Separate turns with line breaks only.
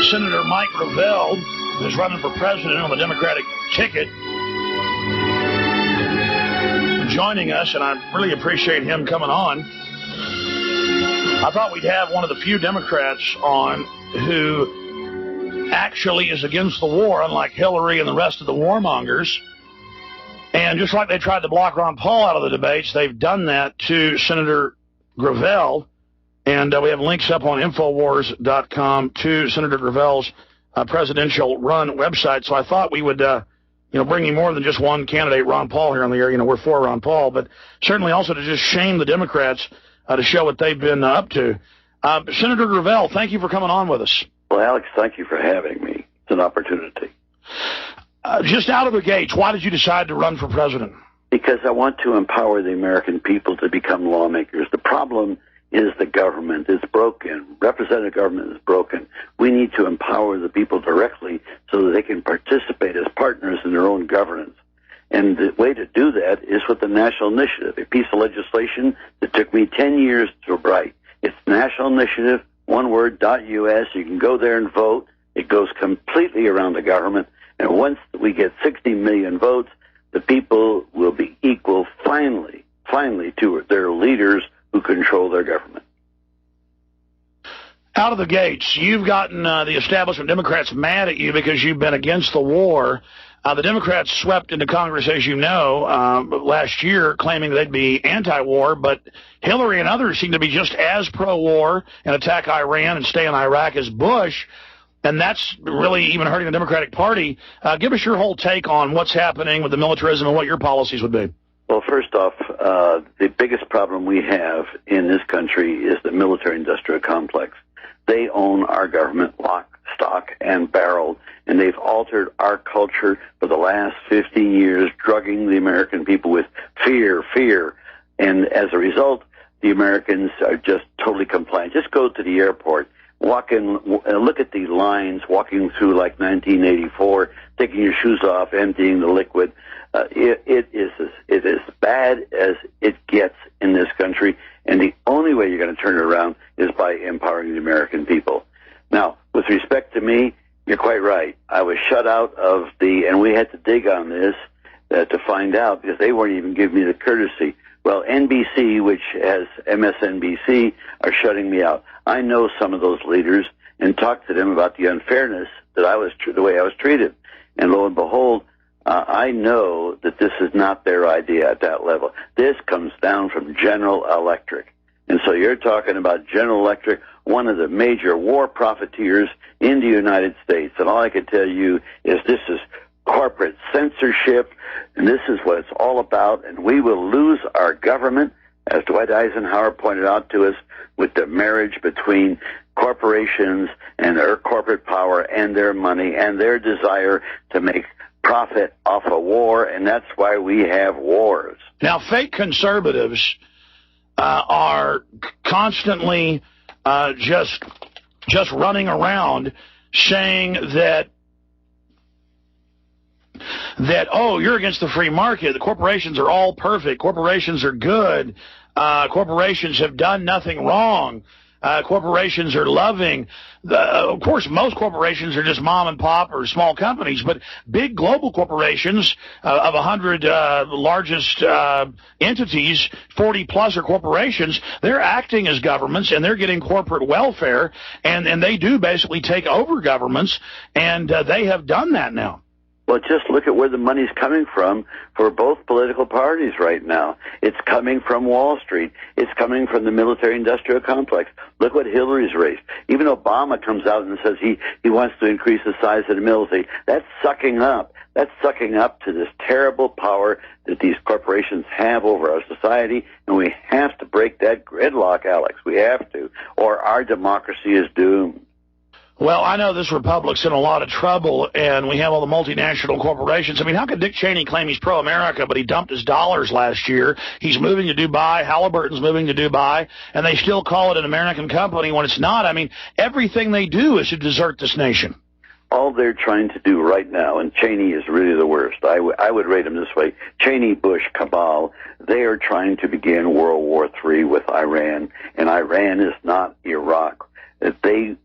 Senator Mike Gravel is running for president on the Democratic ticket, joining us, and I really appreciate him coming on. I thought we'd have one of the few Democrats on who actually is against the war, unlike Hillary and the rest of the warmongers. And just like they tried to block Ron Paul out of the debates, they've done that to Senator Gravel. And we have links up on Infowars.com to Senator Gravel's presidential run website. So I thought we would, bring you more than just one candidate, Ron Paul, here on the air. We're for Ron Paul, but certainly also to just shame the Democrats to show what they've been up to. Senator Gravel, thank you for coming on with us.
Well, Alex, thank you for having me. It's an opportunity.
Just out of the gates, why did you decide to run for president?
Because I want to empower the American people to become lawmakers. The problem is the government is broken. Representative government is broken. We need to empower the people directly so that they can participate as partners in their own governance. And the way to do that is with the National Initiative, a piece of legislation that took me 10 years to write. It's National Initiative, one word, .us. You can go there and vote. It goes completely around the government. And once we get 60 million votes, the people will be equal finally to their leaders who control their government.
Out of the gates, you've gotten the establishment Democrats mad at you because you've been against the war. The Democrats swept into Congress, as you know, last year, claiming they'd be anti-war, but Hillary and others seem to be just as pro-war and attack Iran and stay in Iraq as Bush, and that's really even hurting the Democratic Party. Give us your whole take on what's happening with the militarism and what your policies would be.
Well, first off, the biggest problem we have in this country is the military-industrial complex. They own our government lock, stock, and barrel, and they've altered our culture for the last 15 years, drugging the American people with fear. And as a result, the Americans are just totally compliant. Just go to the airport, walk in, look at the lines walking through like 1984, taking your shoes off, emptying the liquid. It is as bad as it gets in this country, and the only way you're going to turn it around is by empowering the American people. Now, with respect to me, you're quite right. I was shut out of and we had to dig on this to find out, because they weren't even giving me the courtesy. Well, NBC, which has MSNBC, are shutting me out. I know some of those leaders and talked to them about the unfairness that the way I was treated. And lo and behold, I know that this is not their idea at that level. This comes down from General Electric. And so you're talking about General Electric, one of the major war profiteers in the United States. And all I can tell you is this is corporate censorship, and this is what it's all about. And we will lose our government, as Dwight Eisenhower pointed out to us, with the marriage between corporations and their corporate power and their money and their desire to make profit off a war, and that's why we have wars.
Now, fake conservatives are constantly just running around saying that you're against the free market. The corporations are all perfect. Corporations are good. Corporations have done nothing wrong. Corporations are loving. Of course, most corporations are just mom and pop or small companies, but big global corporations of 100 largest entities, 40 plus are corporations. They're acting as governments, and they're getting corporate welfare, and they do basically take over governments, and they have done that now.
Well, just look at where the money's coming from for both political parties right now. It's coming from Wall Street. It's coming from the military-industrial complex. Look what Hillary's raised. Even Obama comes out and says he wants to increase the size of the military. That's sucking up. That's sucking up to this terrible power that these corporations have over our society, and we have to break that gridlock, Alex. We have to, or our democracy is doomed.
Well, I know this republic's in a lot of trouble, and we have all the multinational corporations. I mean, how could Dick Cheney claim he's pro-America, but he dumped his dollars last year? He's moving to Dubai. Halliburton's moving to Dubai, and they still call it an American company when it's not. I mean, everything they do is to desert this nation.
All they're trying to do right now, and Cheney is really the worst. I would rate him this way. Cheney, Bush, cabal, they are trying to begin World War III with Iran, and Iran is not Iraq. They